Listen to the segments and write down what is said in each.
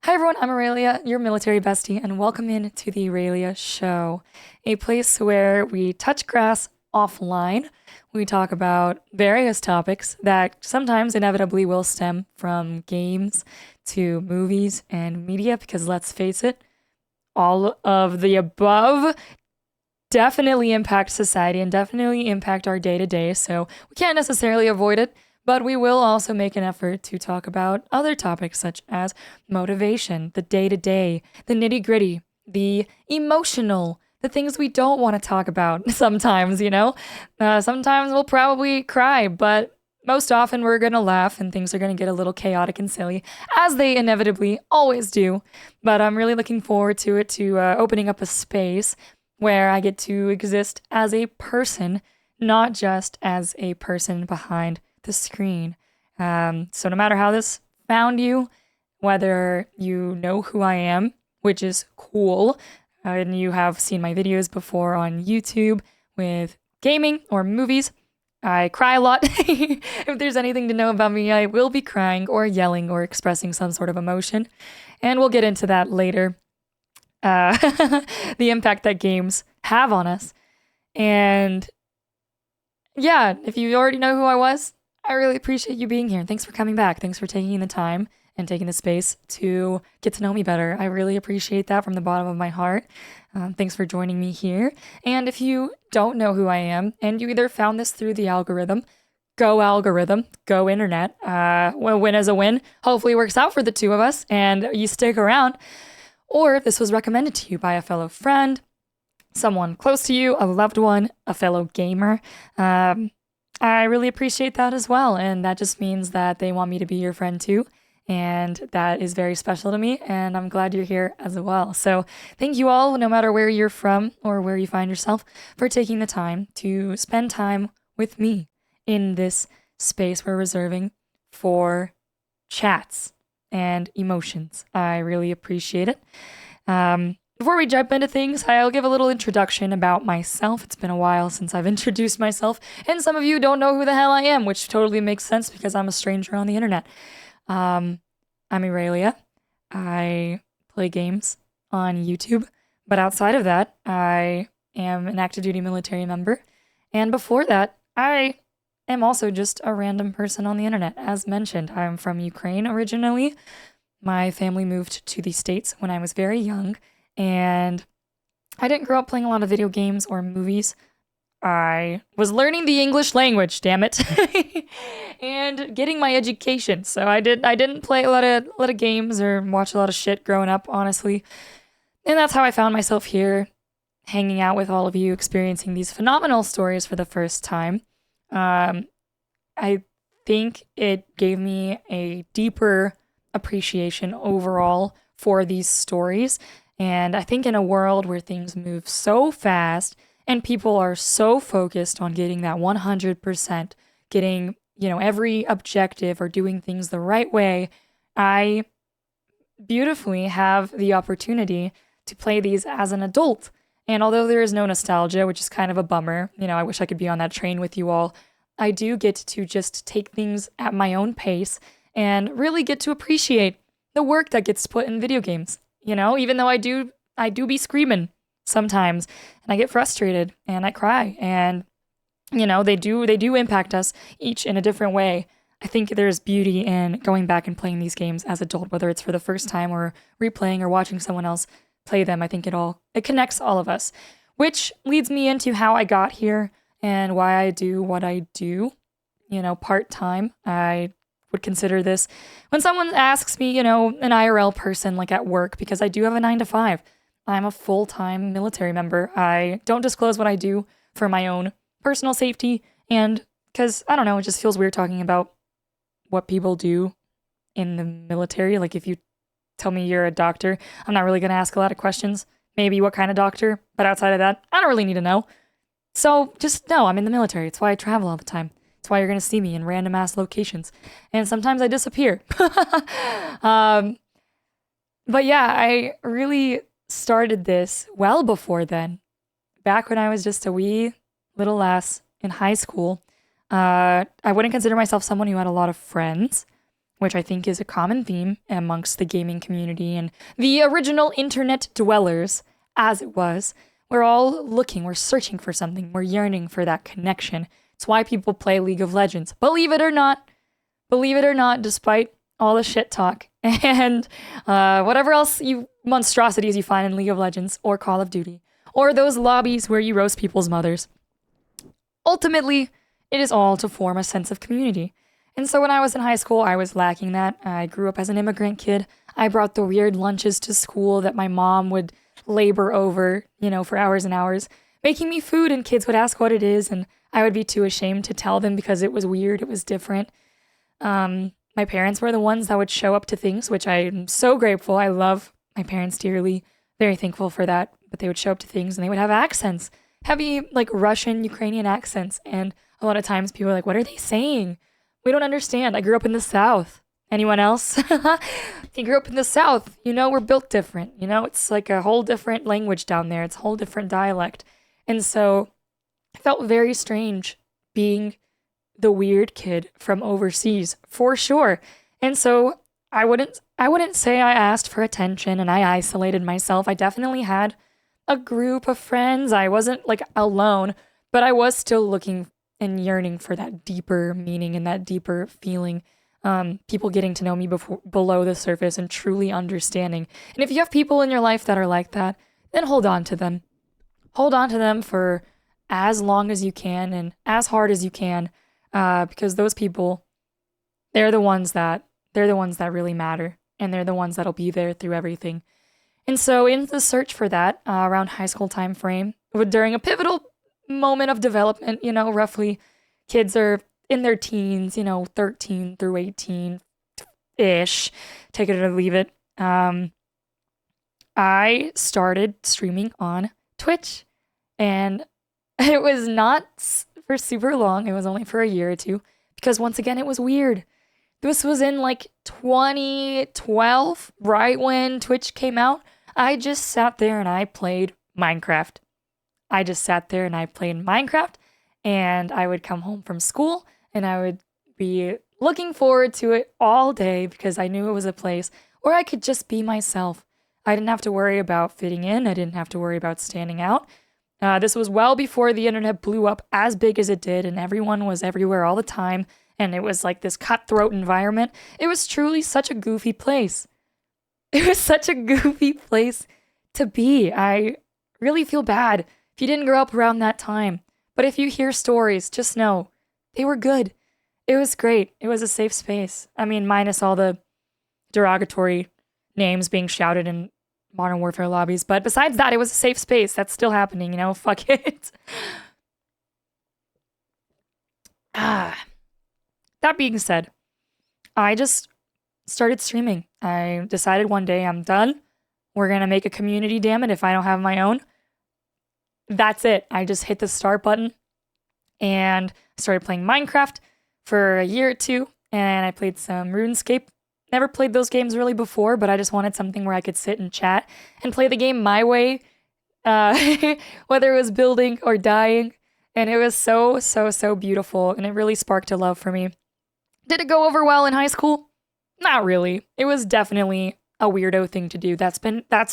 Hi everyone, I'm Eralia, your military bestie, and welcome in to the Eralia Show, a place where we touch grass offline. We talk about various topics that sometimes inevitably will stem from games to movies and media, because let's face it, all of the above definitely impact society and definitely impact our day to day. So we can't necessarily avoid it, but we will also make an effort to talk about other topics such as motivation, the day to day, the nitty gritty, the emotional, the things we don't want to talk about sometimes, Sometimes we'll probably cry, but most often we're going to laugh and things are going to get a little chaotic and silly, as they inevitably always do. But I'm really looking forward to it, to opening up a space where I get to exist as a person, not just as a person behind the screen. So no matter how this found you, whether you know who I am, which is cool, and you have seen my videos before on YouTube with gaming or movies, I cry a lot. If there's anything to know about me, I will be crying or yelling or expressing some sort of emotion. And we'll get into that later. The impact that games have on us. And yeah, if you already know who I was, I really appreciate you being here. Thanks for coming back. Thanks for taking the time and taking the space to get to know me better. I really appreciate that from the bottom of my heart. Thanks for joining me here. And if you don't know who I am, and you either found this through the algorithm, go internet. Well, win is a win. Hopefully it works out for the two of us and you stick around. Or if this was recommended to you by a fellow friend, someone close to you, a loved one, a fellow gamer, I really appreciate that as well. And that just means that they want me to be your friend too. And that is very special to me. And I'm glad you're here as well. So thank you all, no matter where you're from or where you find yourself, for taking the time to spend time with me in this space we're reserving for chats and emotions. I really appreciate it. Before we jump into things, I'll give a little introduction about myself. It's been a while since I've introduced myself, and some of you don't know who the hell I am, which totally makes sense because I'm a stranger on the internet. I'm Eralia. I play games on YouTube, but outside of that, I am an active duty military member. And before that, I am also just a random person on the internet. As mentioned, I'm from Ukraine originally. My family moved to the States when I was very young, and I didn't grow up playing a lot of video games or movies. I was learning the English language, damn it, and getting my education. So I didn't play a lot of games or watch a lot of shit growing up, honestly. And that's how I found myself here, hanging out with all of you, experiencing these phenomenal stories for the first time. I think it gave me a deeper appreciation overall for these stories. And I think in a world where things move so fast and people are so focused on getting that 100%, getting, every objective or doing things the right way, I beautifully have the opportunity to play these as an adult. And although there is no nostalgia, which is kind of a bummer, I wish I could be on that train with you all, I do get to just take things at my own pace and really get to appreciate the work that gets put in video games. Even though I do be screaming sometimes, and I get frustrated and I cry, and they do impact us each in a different way. I think there's beauty in going back and playing these games as adult, whether it's for the first time or replaying or watching someone else play them. I think it connects all of us, which leads me into how I got here and why I do what I do, part-time. I would consider this when someone asks me, an IRL person, like at work, because I do have a 9 to 5. I'm a full-time military member. I don't disclose what I do for my own personal safety, and because, I don't know, it just feels weird talking about what people do in the military. Like, if you tell me you're a doctor, I'm not really going to ask a lot of questions. Maybe what kind of doctor, but outside of that, I don't really need to know. So just know I'm in the military. It's why I travel all the time. It's why you're going to see me in random ass locations. And sometimes I disappear. But yeah, I really started this well before then. Back when I was just a wee little lass in high school. I wouldn't consider myself someone who had a lot of friends. which I think is a common theme amongst the gaming community and the original internet dwellers, as it was. We're all looking, we're searching for something, we're yearning for that connection. It's why people play League of Legends. Believe it or not, despite all the shit talk and whatever else monstrosities you find in League of Legends or Call of Duty, or those lobbies where you roast people's mothers. Ultimately, it is all to form a sense of community. And so when I was in high school, I was lacking that. I grew up as an immigrant kid. I brought the weird lunches to school that my mom would labor over, for hours and hours, making me food, and kids would ask what it is, and I would be too ashamed to tell them because it was weird, it was different. My parents were the ones that would show up to things, which I'm so grateful. I love my parents dearly, very thankful for that. But they would show up to things and they would have accents, heavy like Russian, Ukrainian accents. And a lot of times people are like, what are they saying? We don't understand. I grew up in the South. Anyone else? If you grew up in the South, we're built different. It's like a whole different language down there. It's a whole different dialect. And so I felt very strange being the weird kid from overseas, for sure. And so I wouldn't say I asked for attention and I isolated myself. I definitely had a group of friends. I wasn't like alone, but I was still looking and yearning for that deeper meaning and that deeper feeling. People getting to know me below the surface and truly understanding. And if you have people in your life that are like that, then hold on to them. Hold on to them for as long as you can and as hard as you can. Because those people, they're the ones that really matter, and they're the ones that'll be there through everything. And so in the search for that, around high school time frame, during a pivotal moment of development, roughly kids are in their teens, 13 through 18-ish, take it or leave it. I started streaming on Twitch, and it was not for super long. It was only for a year or two because once again, it was weird. This was in like 2012, right when Twitch came out. I just sat there and I played Minecraft. And I would come home from school and I would be looking forward to it all day because I knew it was a place where I could just be myself. I didn't have to worry about fitting in. I didn't have to worry about standing out. This was well before the internet blew up as big as it did and everyone was everywhere all the time and it was like this cutthroat environment. It was truly such a goofy place. It was such a goofy place to be. I really feel bad if you didn't grow up around that time. But if you hear stories, just know they were good. It was great. It was a safe space. I mean, minus all the derogatory names being shouted in Modern Warfare lobbies. But besides that, it was a safe space. That's still happening, Fuck it. That being said, I just started streaming. I decided one day I'm done. We're going to make a community, damn it, if I don't have my own. That's it. I just hit the start button and started playing Minecraft for a year or two. And I played some RuneScape. Never played those games really before, but I just wanted something where I could sit and chat and play the game my way, whether it was building or dying. And it was so, so, so beautiful. And it really sparked a love for me. Did it go over well in high school? Not really. It was definitely a weirdo thing to do. That's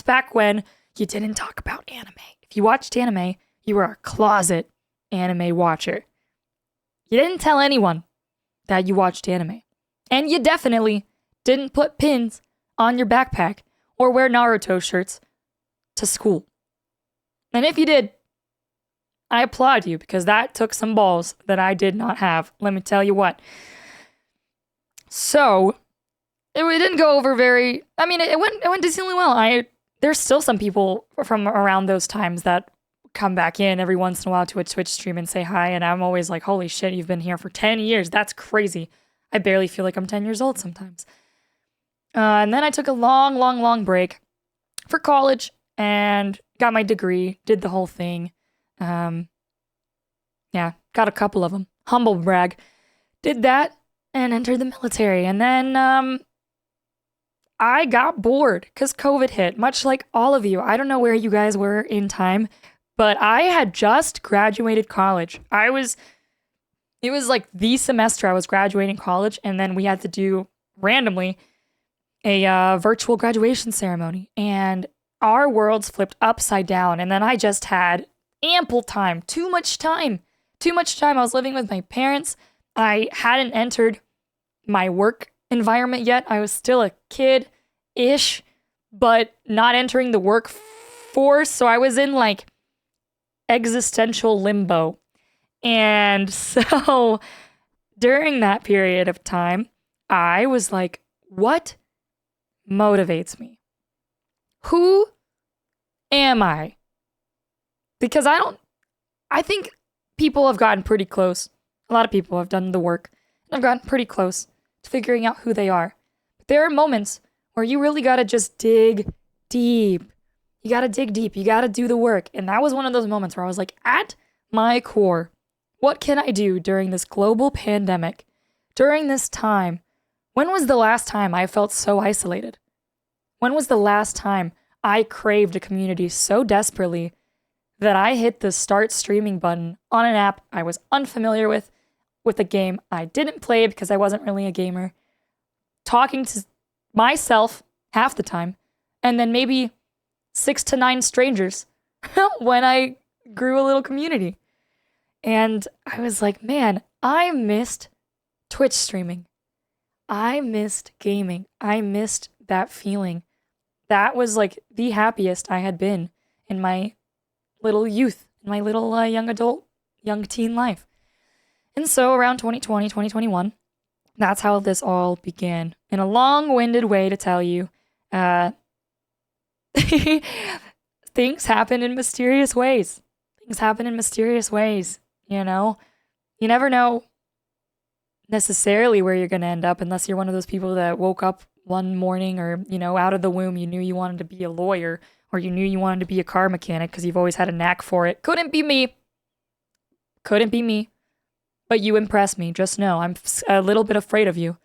back when you didn't talk about anime. If you watched anime, you were a closet anime watcher. You didn't tell anyone that you watched anime. And you definitely didn't put pins on your backpack or wear Naruto shirts to school. And if you did, I applaud you because that took some balls that I did not have. Let me tell you what. So, it didn't go over very... I mean, it went decently well. There's still some people from around those times that come back in every once in a while to a Twitch stream and say hi, and I'm always like, holy shit, you've been here for 10 years. That's crazy. I barely feel like I'm 10 years old sometimes. And then I took a long, long, long break for college and got my degree, did the whole thing. Yeah, got a couple of them. Humble brag. Did that and entered the military. And then I got bored because COVID hit, much like all of you. I don't know where you guys were in time, but I had just graduated college. It was like the semester I was graduating college, and then we had to do randomly a virtual graduation ceremony, and our worlds flipped upside down. And then I just had ample time, too much time. I was living with my parents. I hadn't entered my work environment yet. I was still a kid-ish, but not entering the workforce. So I was in like existential limbo. And so during that period of time, I was like, what motivates me? Who am I? Because I think people have gotten pretty close. A lot of people have done the work and have gotten pretty close to figuring out who they are. But there are moments where you really gotta just dig deep. You gotta dig deep. You gotta do the work. And that was one of those moments where I was like, at my core, what can I do during this global pandemic? During this time, when was the last time I felt so isolated? When was the last time I craved a community so desperately that I hit the start streaming button on an app I was unfamiliar with a game I didn't play because I wasn't really a gamer, talking to myself half the time, and then maybe 6 to 9 strangers when I grew a little community. And I was like, man, I missed Twitch streaming. I missed gaming. I missed that feeling. That was like the happiest I had been in my little youth, in my little young adult, young teen life. And so around 2020, 2021, that's how this all began. In a long-winded way to tell you, things happen in mysterious ways. You know? You never know necessarily where you're going to end up unless you're one of those people that woke up one morning or, out of the womb, you knew you wanted to be a lawyer or you knew you wanted to be a car mechanic because you've always had a knack for it. Couldn't be me. But you impress me. Just know I'm a little bit afraid of you.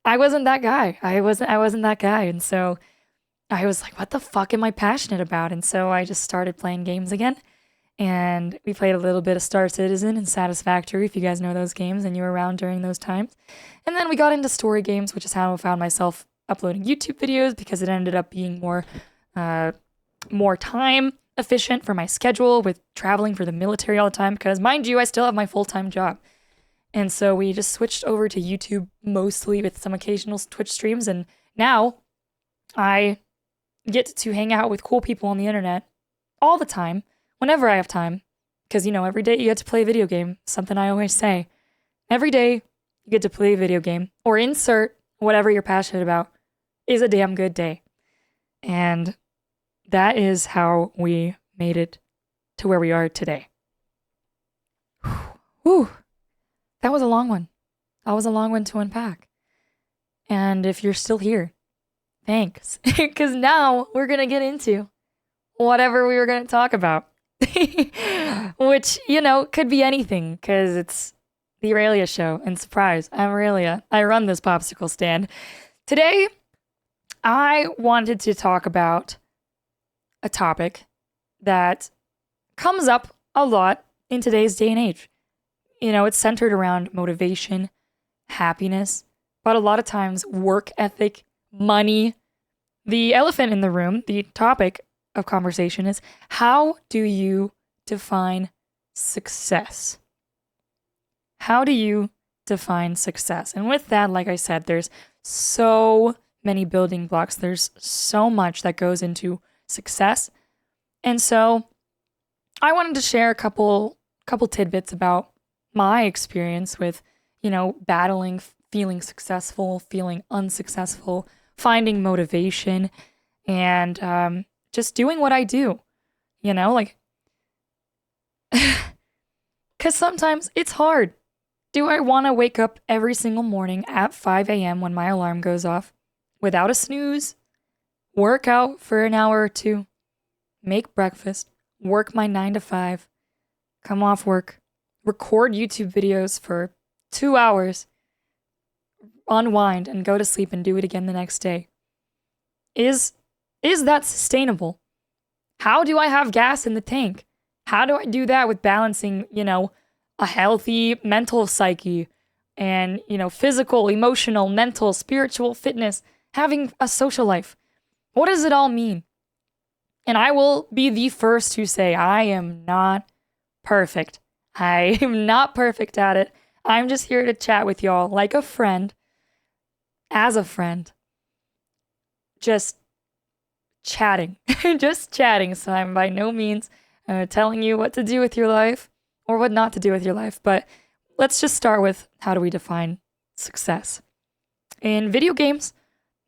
I wasn't that guy. I wasn't that guy. And so I was like, what the fuck am I passionate about? And so I just started playing games again. And we played a little bit of Star Citizen and Satisfactory, if you guys know those games and you were around during those times. And then we got into story games, which is how I found myself uploading YouTube videos because it ended up being more time efficient for my schedule with traveling for the military all the time. Because mind you, I still have my full-time job. And so we just switched over to YouTube mostly with some occasional Twitch streams. And now I get to hang out with cool people on the internet all the time, whenever I have time. Because, every day you get to play a video game. Something I always say. Every day you get to play a video game or insert whatever you're passionate about is a damn good day. And that is how we made it to where we are today. Whew. That was a long one. That was a long one to unpack. And if you're still here, thanks. Because now we're going to get into whatever we were going to talk about. Which, could be anything because it's the Eralia Show. And surprise, I'm Eralia. I run this popsicle stand. Today, I wanted to talk about a topic that comes up a lot in today's day and age. It's centered around motivation, happiness, but a lot of times work ethic, money. The elephant in the room, the topic of conversation is, how do you define success? How do you define success? And with that, like I said, there's so many building blocks. There's so much that goes into success. And so I wanted to share a couple tidbits about my experience with, battling, feeling successful, feeling unsuccessful, finding motivation, and just doing what I do, because sometimes it's hard. Do I want to wake up every single morning at 5 a.m. when my alarm goes off without a snooze, work out for an hour or two, make breakfast, work my 9 to 5, come off work, record YouTube videos for 2 hours, unwind, and go to sleep and do it again the next day? Is that sustainable? How do I have gas in the tank? How do I do that with balancing, a healthy mental psyche, and, physical, emotional, mental, spiritual fitness, having a social life. What does it all mean? And I will be the first to say I am not perfect. I am not perfect at it. I'm just here to chat with y'all like a friend, as a friend, just chatting, just chatting. So I'm by no means telling you what to do with your life or what not to do with your life. But let's just start with, how do we define success? In video games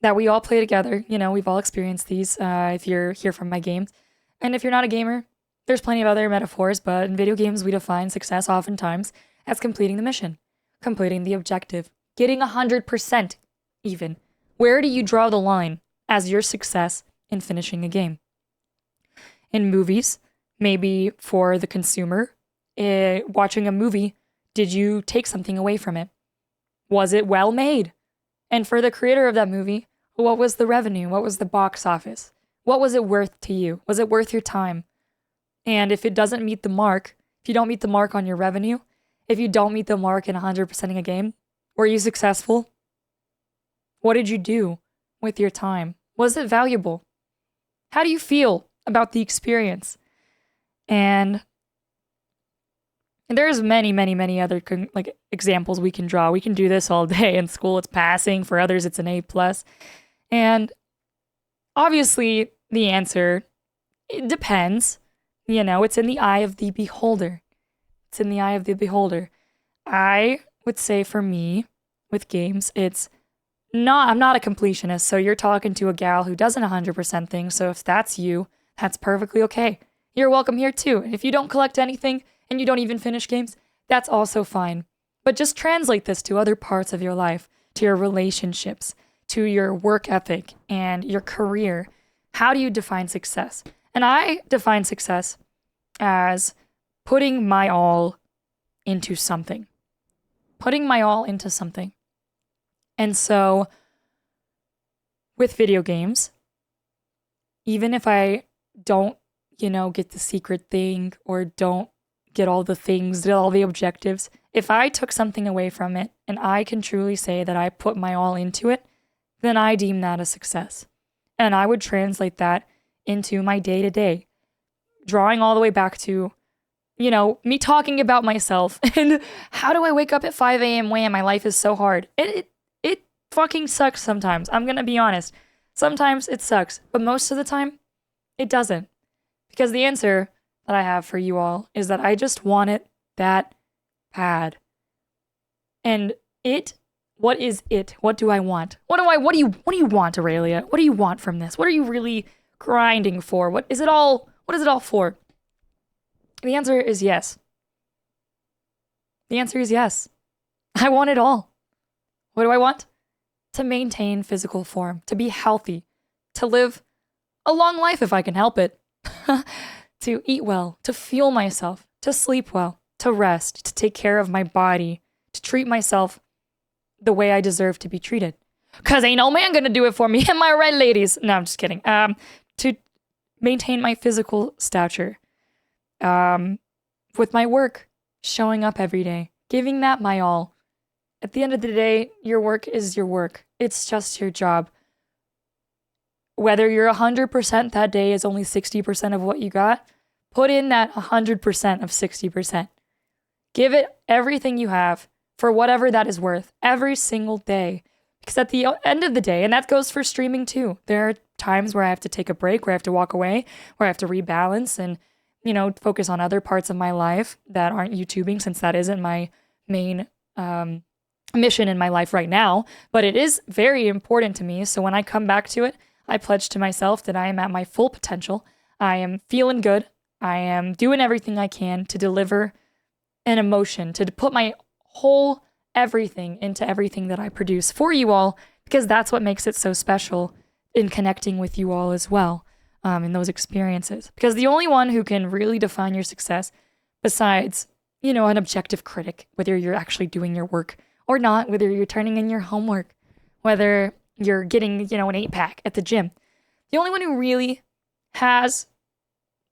that we all play together, we've all experienced these if you're here from my games. And if you're not a gamer, there's plenty of other metaphors, but in video games, we define success oftentimes as completing the mission, completing the objective, getting 100% even. Where do you draw the line as your success in finishing a game? In movies, maybe for the consumer, watching a movie, did you take something away from it? Was it well made? And for the creator of that movie, what was the revenue? What was the box office? What was it worth to you? Was it worth your time? And if it doesn't meet the mark, if you don't meet the mark on your revenue, if you don't meet the mark in 100%ing a game, were you successful? What did you do with your time? Was it valuable? How do you feel about the experience? And there's many, many, many other examples we can draw. We can do this all day. In school, it's passing. For others, it's an A+. And obviously, the answer, it depends. It's in the eye of the beholder. It's in the eye of the beholder. I would say for me, with games, I'm not a completionist. So you're talking to a gal who doesn't 100% things. So if that's you, that's perfectly okay. You're welcome here too. If you don't collect anything and you don't even finish games, that's also fine. But just translate this to other parts of your life, to your relationships, to your work ethic and your career. How do you define success? And I define success as putting my all into something. Putting my all into something. And so with video games, even if I don't, get the secret thing or don't get all the things, all the objectives, if I took something away from it and I can truly say that I put my all into it, then I deem that a success. And I would translate that into my day-to-day, drawing all the way back to, me talking about myself and how do I wake up at 5 a.m. Wham, my life is so hard. It fucking sucks sometimes. I'm gonna be honest. Sometimes it sucks, but most of the time, it doesn't. Because the answer that I have for you all is that I just want it that bad. And what is it? What do I want? What do you want, Eralia? What do you want from this? What are you really grinding for? What is it all for? The answer is yes. The answer is yes. I want it all. What do I want? To maintain physical form, to be healthy, to live a long life if I can help it, to eat well, to fuel myself, to sleep well, to rest, to take care of my body, to treat myself the way I deserve to be treated. Because ain't no man gonna do it for me. Am I right, ladies? No, I'm just kidding. To maintain my physical stature, with my work, showing up every day, giving that my all. At the end of the day, your work is your work. It's just your job. Whether you're 100% that day is only 60% of what you got, put in that 100% of 60%. Give it everything you have for whatever that is worth every single day. Because at the end of the day, and that goes for streaming too, there are times where I have to take a break, where I have to walk away, where I have to rebalance and, focus on other parts of my life that aren't YouTubing, since that isn't my main mission in my life right now. But it is very important to me. So when I come back to it, I pledge to myself that I am at my full potential. I am feeling good. I am doing everything I can to deliver an emotion, to put my whole everything into everything that I produce for you all, because that's what makes it so special in connecting with you all as well, in those experiences. Because the only one who can really define your success, besides, an objective critic, whether you're actually doing your work or not, whether you're turning in your homework, whether you're getting, an 8-pack at the gym, the only one who really has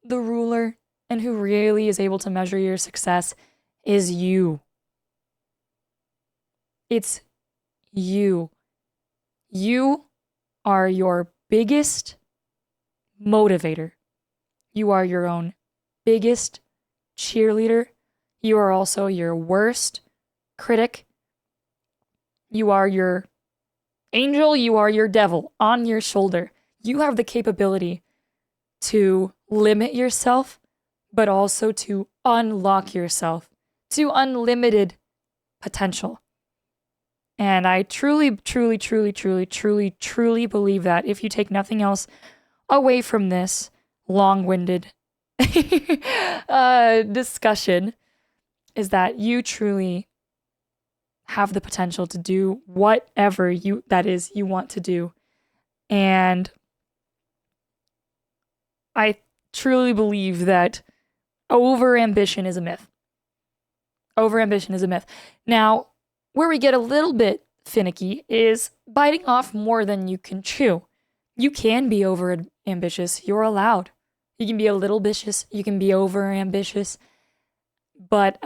the ruler and who really is able to measure your success is you. It's you. You are your biggest motivator. You are your own biggest cheerleader. You are also your worst critic. You are your angel. You are your devil on your shoulder. You have the capability to limit yourself, but also to unlock yourself to unlimited potential. And I truly believe that if you take nothing else away from this long-winded discussion, is that you truly have the potential to do whatever you want to do. And I truly believe that overambition is a myth. Overambition is a myth. Now, where we get a little bit finicky is biting off more than you can chew. You can be over ambitious. You're allowed. You can be a little ambitious. You can be over ambitious. But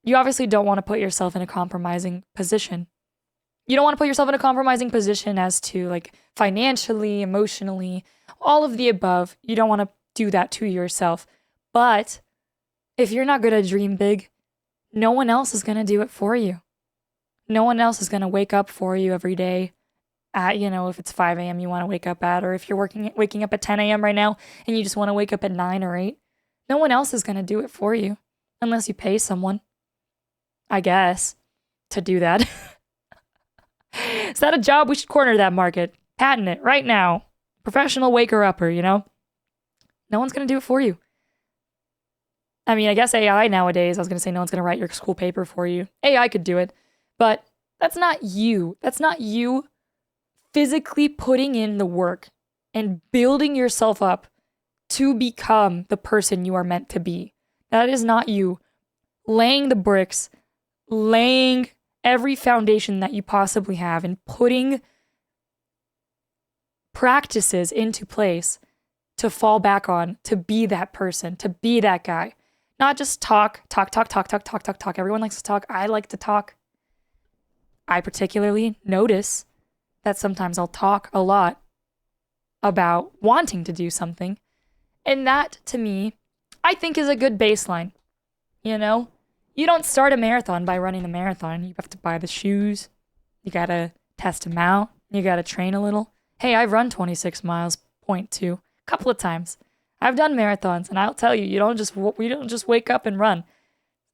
you obviously don't want to put yourself in a compromising position. You don't want to put yourself in a compromising position as to like financially, emotionally, all of the above. You don't want to do that to yourself. But if you're not going to dream big, no one else is going to do it for you. No one else is going to wake up for you every day at, if it's 5 a.m. you want to wake up at, or if you're waking up at 10 a.m. right now and you just want to wake up at 9 or 8. No one else is going to do it for you unless you pay someone, I guess, to do that. Is that a job? We should corner that market. Patent it right now. Professional waker-upper, No one's going to do it for you. I mean, I guess AI nowadays, I was going to say no one's going to write your school paper for you. AI could do it, but that's not you. That's not you physically putting in the work and building yourself up to become the person you are meant to be. That is not you laying the bricks, laying every foundation that you possibly have and putting practices into place to fall back on, to be that person, to be that guy. Not just talk. Everyone likes to talk. I like to talk. I particularly notice that sometimes I'll talk a lot about wanting to do something. And that, to me, I think is a good baseline. You don't start a marathon by running the marathon. You have to buy the shoes. You got to test them out. You got to train a little. Hey, I've run 26 miles, 0.2, a couple of times. I've done marathons, and I'll tell you, we don't just wake up and run.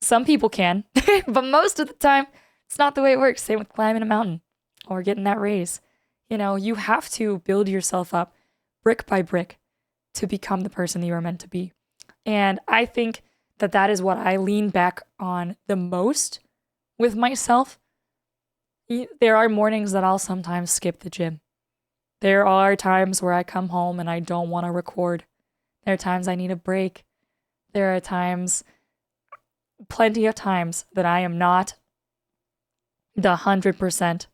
Some people can, but most of the time, it's not the way it works. Same with climbing a mountain or getting that raise. You have to build yourself up brick by brick to become the person that you are meant to be. And I think that is what I lean back on the most with myself. There are mornings that I'll sometimes skip the gym. There are times where I come home and I don't want to record. There are times I need a break. There are times, plenty of times, that I am not the 100%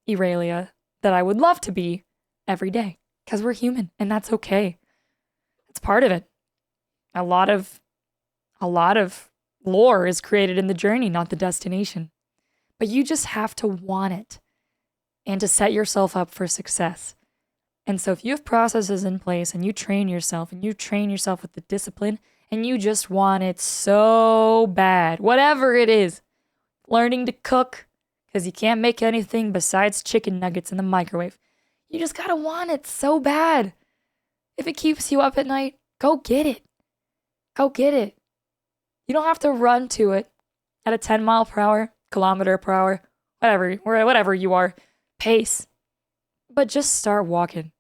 Eralia that I would love to be every day. Because we're human, and that's okay. It's part of it. A lot of lore is created in the journey, not the destination. But you just have to want it and to set yourself up for success. And so if you have processes in place and you train yourself with the discipline and you just want it so bad, whatever it is, learning to cook because you can't make anything besides chicken nuggets in the microwave. You just gotta want it so bad. If it keeps you up at night, go get it. Go get it. You don't have to run to it at a 10 mile per hour, kilometer per hour, whatever you are, pace. But just start walking.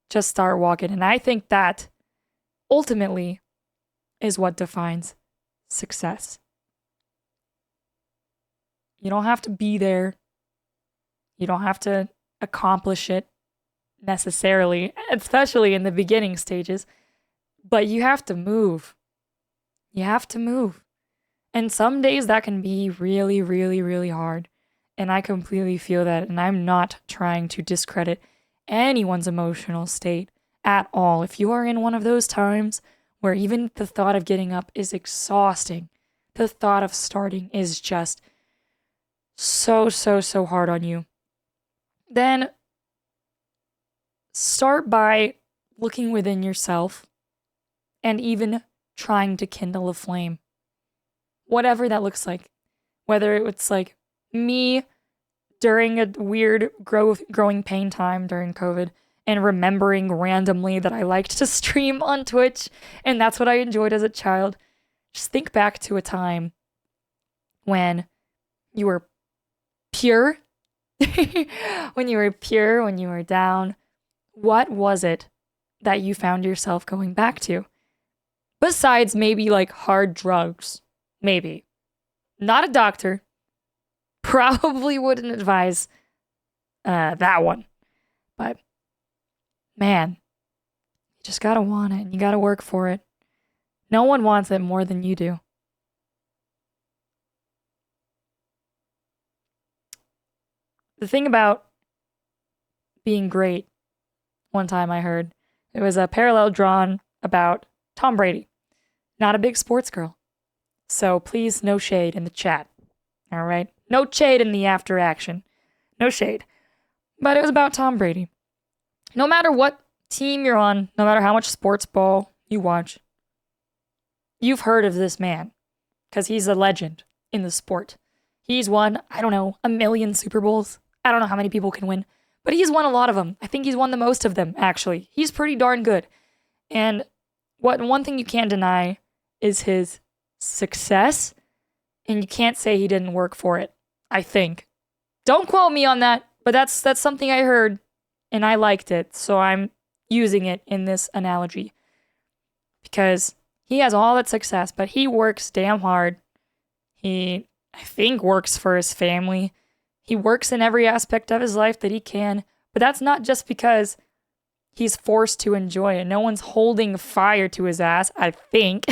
Just start walking. And I think that ultimately is what defines success. You don't have to be there. You don't have to accomplish it necessarily, especially in the beginning stages. But you have to move. You have to move. And some days that can be really, really, really hard. And I completely feel that. And I'm not trying to discredit anyone's emotional state at all. If you are in one of those times where even the thought of getting up is exhausting, the thought of starting is just so, so, so hard on you, then start by looking within yourself and even trying to kindle a flame. Whatever that looks like. Whether it's like me during a weird growing pain time during COVID and remembering randomly that I liked to stream on Twitch and that's what I enjoyed as a child. Just think back to a time when you were pure, when you were pure, when you were down. What was it that you found yourself going back to? Besides maybe like hard drugs. Maybe. Not a doctor. Probably wouldn't advise that one. But man, you just gotta want it and you gotta work for it. No one wants it more than you do. The thing about being great, one time I heard, it was a parallel drawn about Tom Brady. Not a big sports girl. So please, no shade in the chat. All right? No shade in the after action. No shade. But it was about Tom Brady. No matter what team you're on, no matter how much sports ball you watch, you've heard of this man. Because he's a legend in the sport. He's won, I don't know, 1 million Super Bowls. I don't know how many people can win. But he's won a lot of them. I think he's won the most of them, actually. He's pretty darn good. And one thing you can't deny is his success. And you can't say he didn't work for it, I think. Don't quote me on that, but that's something I heard, and I liked it, so I'm using it in this analogy. Because he has all that success, but he works damn hard. He, I think, works for his family. He works in every aspect of his life that he can, but that's not just because he's forced to enjoy it. No one's holding fire to his ass, I think.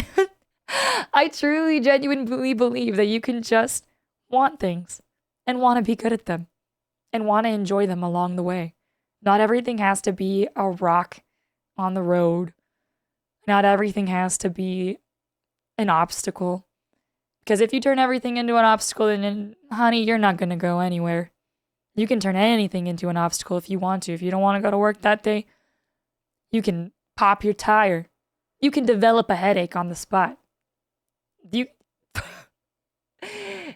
I truly, genuinely believe that you can just want things and want to be good at them and want to enjoy them along the way. Not everything has to be a rock on the road. Not everything has to be an obstacle. Because if you turn everything into an obstacle, then, honey, you're not going to go anywhere. You can turn anything into an obstacle if you want to. If you don't want to go to work that day, you can pop your tire. You can develop a headache on the spot.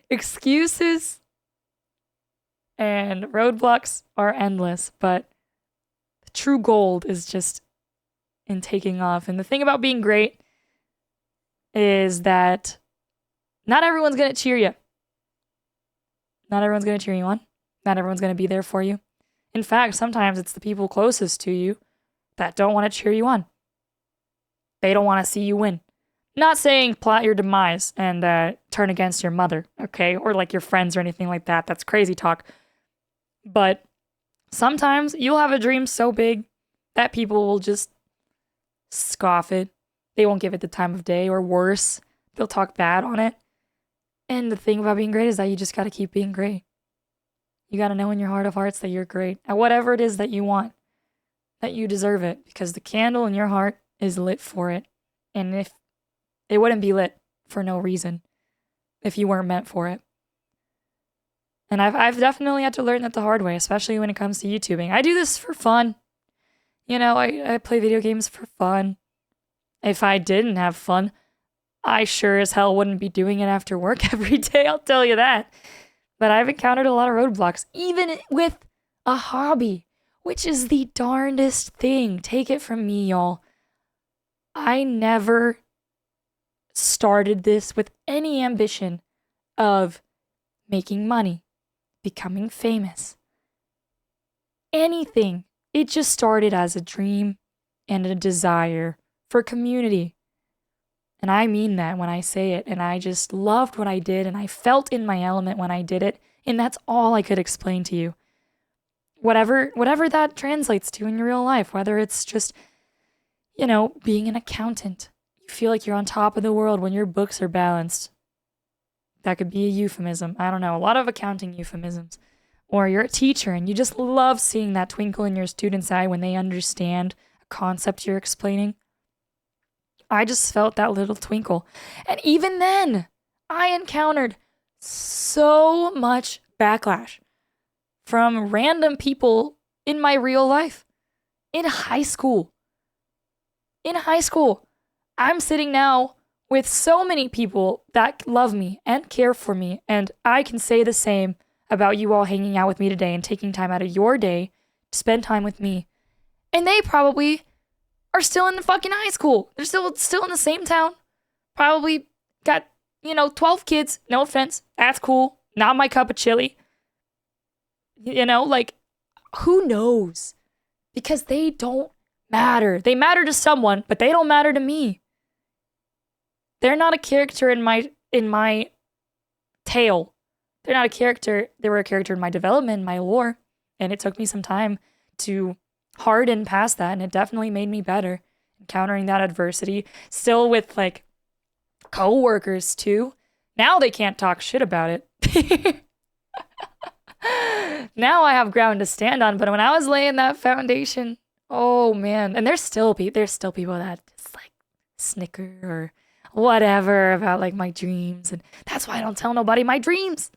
Excuses and roadblocks are endless, but the true gold is just in taking off. And the thing about being great is that not everyone's going to cheer you. Not everyone's going to cheer you on. Not everyone's going to be there for you. In fact, sometimes it's the people closest to you that don't want to cheer you on. They don't want to see you win. Not saying plot your demise and turn against your mother, okay? Or like your friends or anything like that. That's crazy talk. But sometimes you'll have a dream so big that people will just scoff it. They won't give it the time of day, or worse, they'll talk bad on it. And the thing about being great is that you just got to keep being great. You got to know in your heart of hearts that you're great at whatever it is that you want, that you deserve it, because the candle in your heart is lit for it. And if it wouldn't be lit for no reason if you weren't meant for it. And I've definitely had to learn that the hard way, especially when it comes to YouTubing. I do this for fun. You know, I play video games for fun. If I didn't have fun, I sure as hell wouldn't be doing it after work every day, I'll tell you that. But I've encountered a lot of roadblocks, even with a hobby, which is the darndest thing. Take it from me, y'all. I never started this with any ambition of making money, becoming famous, anything. It just started as a dream and a desire for community. And I mean that when I say it. And I just loved what I did, and I felt in my element when I did it. And that's all I could explain to you. Whatever that translates to in your real life, whether it's just, you know, being an accountant. You feel like you're on top of the world when your books are balanced. That could be a euphemism. I don't know. A lot of accounting euphemisms. Or you're a teacher and you just love seeing that twinkle in your student's eye when they understand a concept you're explaining. I just felt that little twinkle. And even then, I encountered so much backlash from random people in my real life. In high school. I'm sitting now with so many people that love me and care for me, and I can say the same about you all hanging out with me today and taking time out of your day to spend time with me. And they probably are still in the fucking high school. They're still in the same town. Probably got, 12 kids. No offense. That's cool. Not my cup of chili. Who knows? Because they don't matter. They matter to someone, but they don't matter to me. They're not a character in my tale. They're not a character. They were a character in my development, my lore. And it took me some time to harden past that. And it definitely made me better encountering that adversity. Still with co-workers too. Now they can't talk shit about it. Now I have ground to stand on. But when I was laying that foundation, oh man. And there's still people that just snicker or whatever about my dreams. And that's why I don't tell nobody my dreams.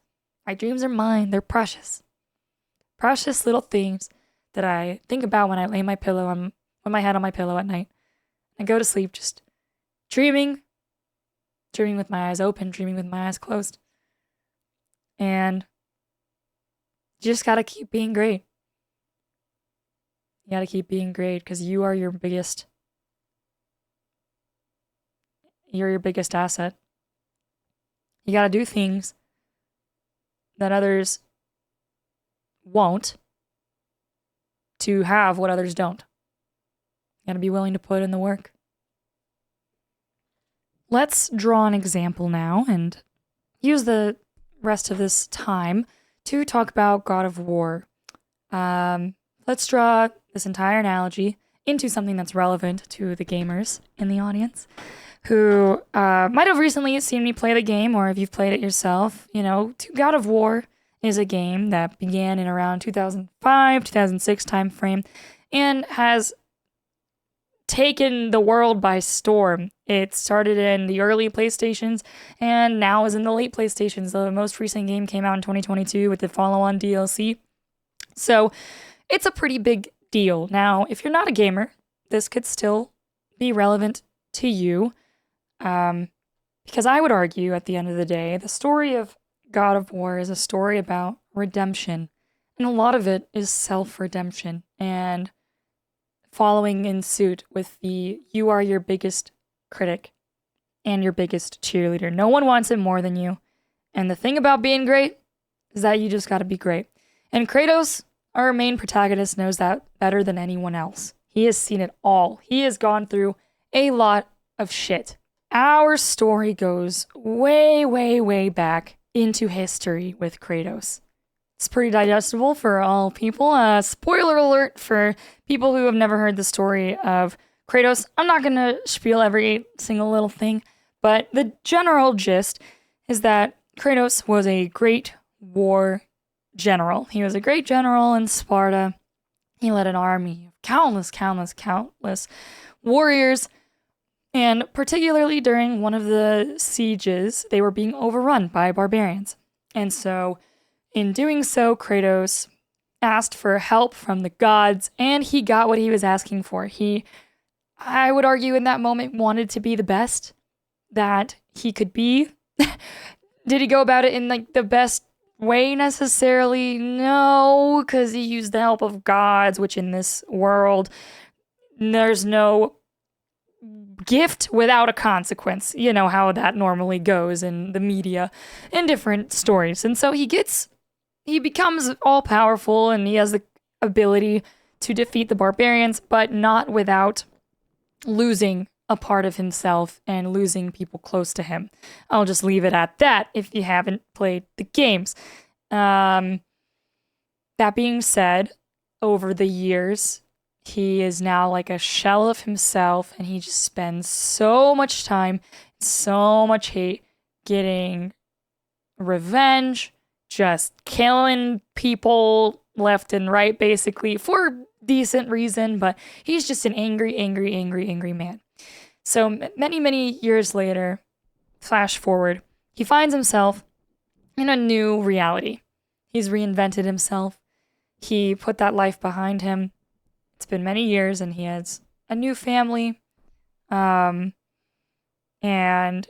My dreams are mine. They're precious. Precious little things that I think about when I lay my pillow with my head on my pillow at night. I go to sleep just dreaming with my eyes open, dreaming with my eyes closed. And you just gotta keep being great. You gotta keep being great because you're your biggest asset. You gotta do things that others won't to have what others don't. You gotta be willing to put in the work. Let's draw an example now and use the rest of this time to talk about God of War. Let's draw this entire analogy into something that's relevant to the gamers in the audience who might have recently seen me play the game, or if you've played it yourself, God of War is a game that began in around 2005, 2006 timeframe and has taken the world by storm. It started in the early PlayStations and now is in the late PlayStations. The most recent game came out in 2022 with the follow-on DLC. So it's a pretty big deal. Now, if you're not a gamer, this could still be relevant to you. Because I would argue at the end of the day, the story of God of War is a story about redemption. And a lot of it is self-redemption and following in suit with you are your biggest critic and your biggest cheerleader. No one wants it more than you. And the thing about being great is that you just gotta be great. And Kratos, our main protagonist, knows that better than anyone else. He has seen it all. He has gone through a lot of shit. Our story goes way, way, way back into history with Kratos. It's pretty digestible for all people. Spoiler alert for people who have never heard the story of Kratos. I'm not going to spiel every single little thing, but the general gist is that Kratos was a great war general. He was a great general in Sparta. He led an army of countless warriors. And particularly during one of the sieges, they were being overrun by barbarians. And so, in doing so, Kratos asked for help from the gods, and he got what he was asking for. He, I would argue in that moment, wanted to be the best that he could be. Did he go about it in the best way necessarily? No, because he used the help of gods, which in this world, there's no gift without a consequence. You know how that normally goes in the media in different stories. And so he becomes all powerful and he has the ability to defeat the barbarians, but not without losing a part of himself and losing people close to him. I'll just leave it at that if you haven't played the games. That being said, over the years, he is now like a shell of himself, and he just spends so much time, so much hate getting revenge, just killing people left and right, basically, for decent reason, but he's just an angry man. So many years later, flash forward, he finds himself in a new reality. He's reinvented himself. He put that life behind him. It's been many years, and he has a new family. And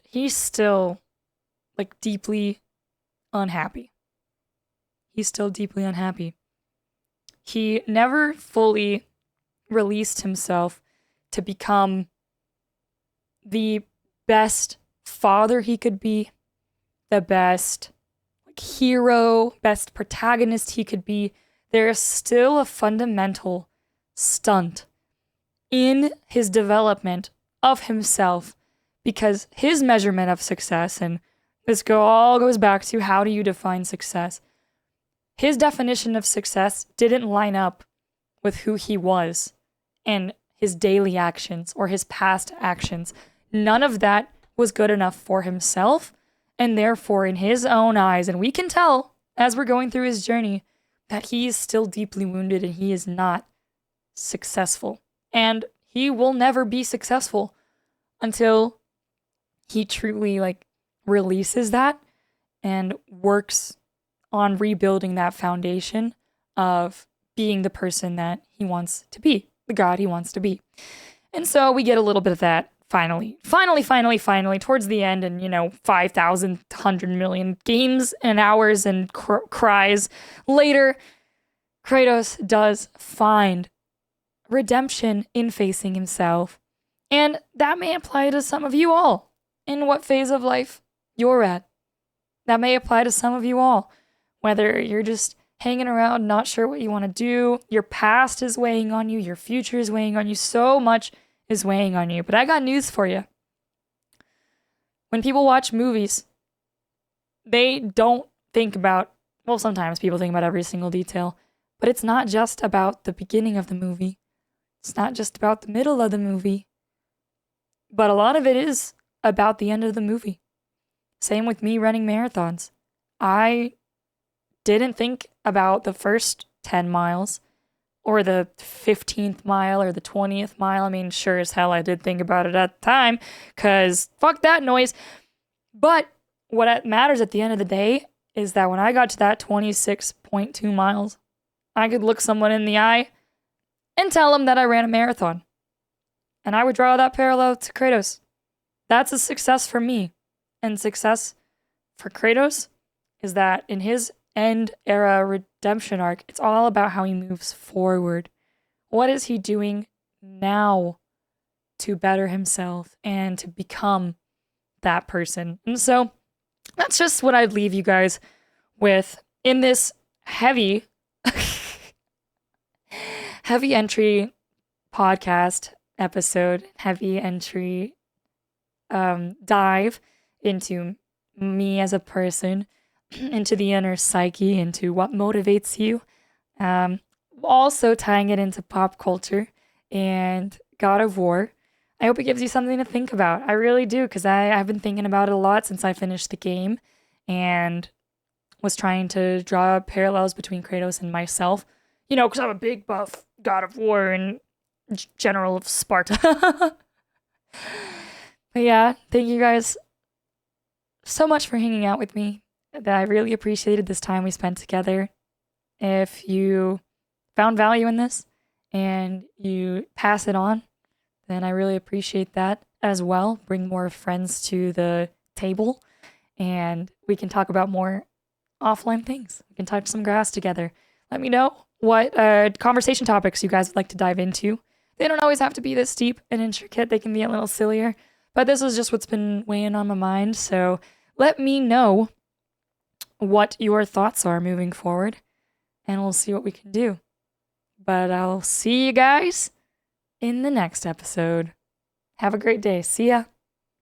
he's still, like, deeply unhappy. He's still deeply unhappy. He never fully released himself to become the best father he could be, the best hero, best protagonist he could be. There is still a fundamental stunt in his development of himself, because his measurement of success, and this all goes back to how do you define success? His definition of success didn't line up with who he was and his daily actions or his past actions. None of that was good enough for himself, and therefore in his own eyes, and we can tell as we're going through his journey, that he is still deeply wounded and he is not successful. And he will never be successful until he truly releases that and works on rebuilding that foundation of being the person that he wants to be, the God he wants to be. And so we get a little bit of that finally, towards the end, and 5,000, 100 million games and hours and cries later, Kratos does find redemption in facing himself. And that may apply to some of you all in what phase of life you're at. That may apply to some of you all, whether you're just hanging around, not sure what you want to do, your past is weighing on you, your future is weighing on you, so much is weighing on you. But I got news for you. When people watch movies, they don't think about, well, sometimes people think about every single detail, but it's not just about the beginning of the movie. It's not just about the middle of the movie. But a lot of it is about the end of the movie. Same with me running marathons. I didn't think about the first 10 miles or the 15th mile or the 20th mile. I mean, sure as hell I did think about it at the time, because fuck that noise. But what matters at the end of the day is that when I got to that 26.2 miles, I could look someone in the eye and tell them that I ran a marathon. And I would draw that parallel to Kratos. That's a success for me. And success for Kratos is that in his end era redemption arc, it's all about how he moves forward. What is he doing now to better himself and to become that person? And so that's just what I'd leave you guys with in this heavy entry podcast episode, heavy entry dive into me as a person, into the inner psyche, into what motivates you. Also tying it into pop culture and God of War. I hope it gives you something to think about. I really do, because I've been thinking about it a lot since I finished the game and was trying to draw parallels between Kratos and myself. Because I'm a big buff God of War and general of Sparta. But yeah, thank you guys so much for hanging out with me. I really appreciated this time we spent together. If you found value in this and you pass it on, then I really appreciate that as well. Bring more friends to the table and we can talk about more offline things. We can touch some grass together. Let me know what conversation topics you guys would like to dive into. They don't always have to be this deep and intricate. They can be a little sillier. But this is just what's been weighing on my mind. So let me know what your thoughts are moving forward, and we'll see what we can do. But I'll see you guys in the next episode. Have a great day. See ya.